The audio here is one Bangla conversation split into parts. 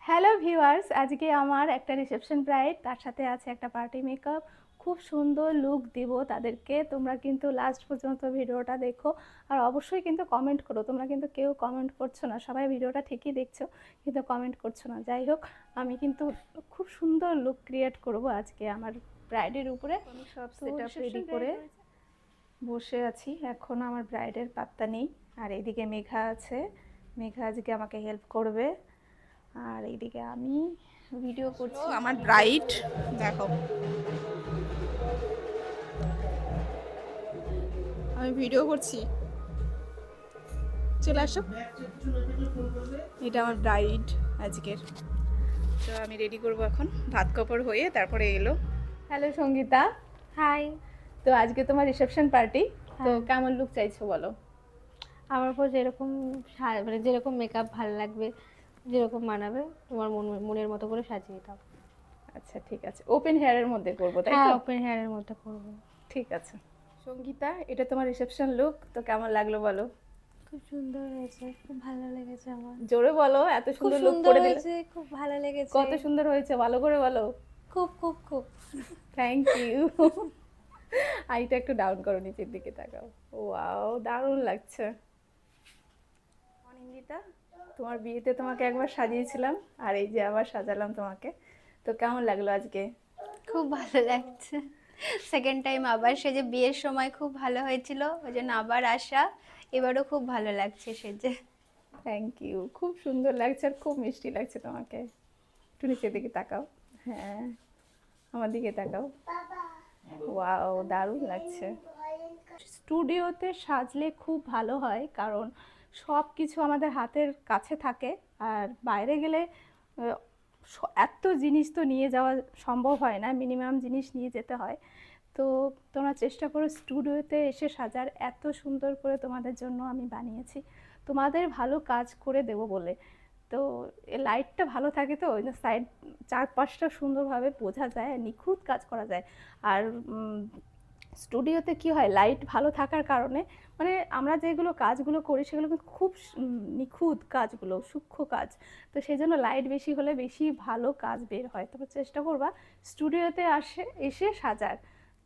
হ্যালো ভিউয়ার্স, আজকে আমার একটা রিসেপশন ব্রাইড, তার সাথে আছে একটা পার্টি মেকআপ। খুব সুন্দর লুক দিব তাদেরকে। তোমরা কিন্তু লাস্ট পর্যন্ত ভিডিওটা দেখো, আর অবশ্যই কিন্তু কমেন্ট করো। তোমরা কিন্তু কেউ কমেন্ট করছো না, সবাই ভিডিওটা ঠিকই দেখছো কিন্তু কমেন্ট করছো না। যাই হোক, আমি কিন্তু খুব সুন্দর লুক ক্রিয়েট করব আজকে আমার ব্রাইডের উপরে। আমি সব সেটআপ রেডি করে বসে আছি, এখন আমার ব্রাইডের পাত্তা নেই। আর এইদিকে মেঘা আছে, মেঘা আজকে আমাকে হেল্প করবে। আর এইদিকে আমি ভিডিও করছি। আমার ব্রাইড দেখো, আমি ভিডিও করছি, চলে আসো। এটা আমার ব্রাইড আজকের। তো আমি রেডি করব এখন, ভাত কাপড় হয়ে তারপরে এলো। হ্যালো সঙ্গীতা। হাই। তো আজকে তোমার রিসেপশন পার্টি, তো কেমন লুক চাইছো বলো? আমার উপর যেরকম মানে যেরকম মেকআপ ভালো লাগবে, যেরকম মানাবে, তোমার মনের মতো করে সাজিয়ে দাও। আচ্ছা ঠিক আছে, ওপেন হেয়ারের মধ্যে করবো তাই হ্যাঁ, তো? ওপেন হেয়ারের মধ্যে করবো। ঠিক আছে সঙ্গীতা, এটা তোমার রিসেপশন লুক, তো কেমন লাগলো বলো? খুব সুন্দর হয়েছে, খুব ভালো লেগেছে আমার। জোরে বলো, এত খুব সুন্দর লুক সুন্দর করে দিলে। হয়েছে, খুব ভালো লেগেছে। কত সুন্দর হয়েছে, ভালো করে বলো। খুব খুব খুব। Thank you. আইটা একটু ডাউন করো, নিচের দিকে তাকাও। ওয়াও, দারুণ লাগছে। অনিন্দিতা, তোমার বিয়েতে তোমাকে একবার সাজিয়েছিলাম, আর এই যে আবার সাজালাম তোমাকে। তো কেমন লাগলো আজকে? খুব ভালো লাগছে। সেকেন্ড টাইম আবার সেজে বিয়ের সময় খুব ভালো হয়েছিল, ওই জন্য আবার আসা। এবারও খুব ভালো লাগছে সেজে। থ্যাংক ইউ, খুব সুন্দর লাগছে আর খুব মিষ্টি লাগছে তোমাকে। একটু নিচের দিকে তাকাও। হ্যাঁ, আমার দিকে তাকাও। ওয়াও, দারুণ লাগছে। স্টুডিওতে সাজলে খুব ভালো হয়, কারণ সব কিছু আমাদের হাতের কাছে থাকে। আর বাইরে গেলে এত জিনিস তো নিয়ে যাওয়া সম্ভব হয় না, মিনিমাম জিনিস নিয়ে যেতে হয়। তো তোমরা চেষ্টা করো স্টুডিওতে এসে সাজার, এত সুন্দর করে তোমাদের জন্য আমি বানিয়েছি, তোমাদের ভালো কাজ করে দেবো বলে। তো লাইটটা ভালো থাকে, তো ওই সাইড চারপাশটা সুন্দরভাবে বোঝা যায়, নিখুঁত কাজ করা যায়। আর স্টুডিওতে কি হয়, লাইট ভালো থাকার কারণে মানে আমরা যেগুলো কাজগুলো করি সেগুলো কিন্তু খুব নিখুঁত কাজগুলো, সূক্ষ্ম কাজ। তো সেই জন্য লাইট বেশি হলে বেশি ভালো কাজ বের হয়। তবে চেষ্টা করবা স্টুডিওতে এসে সাজার।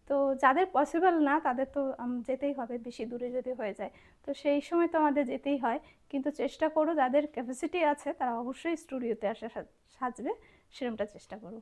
তো যাদের পসিবল না তাদের তো যেতেই হবে, বেশি দূরে যদি হয়ে যায়, তো সেই সময় তো আমাদের যেতেই হয়। কিন্তু চেষ্টা করো, যাদের ক্যাপাসিটি আছে তারা অবশ্যই স্টুডিওতে আসে সাজবে, সেরকমটা চেষ্টা করো।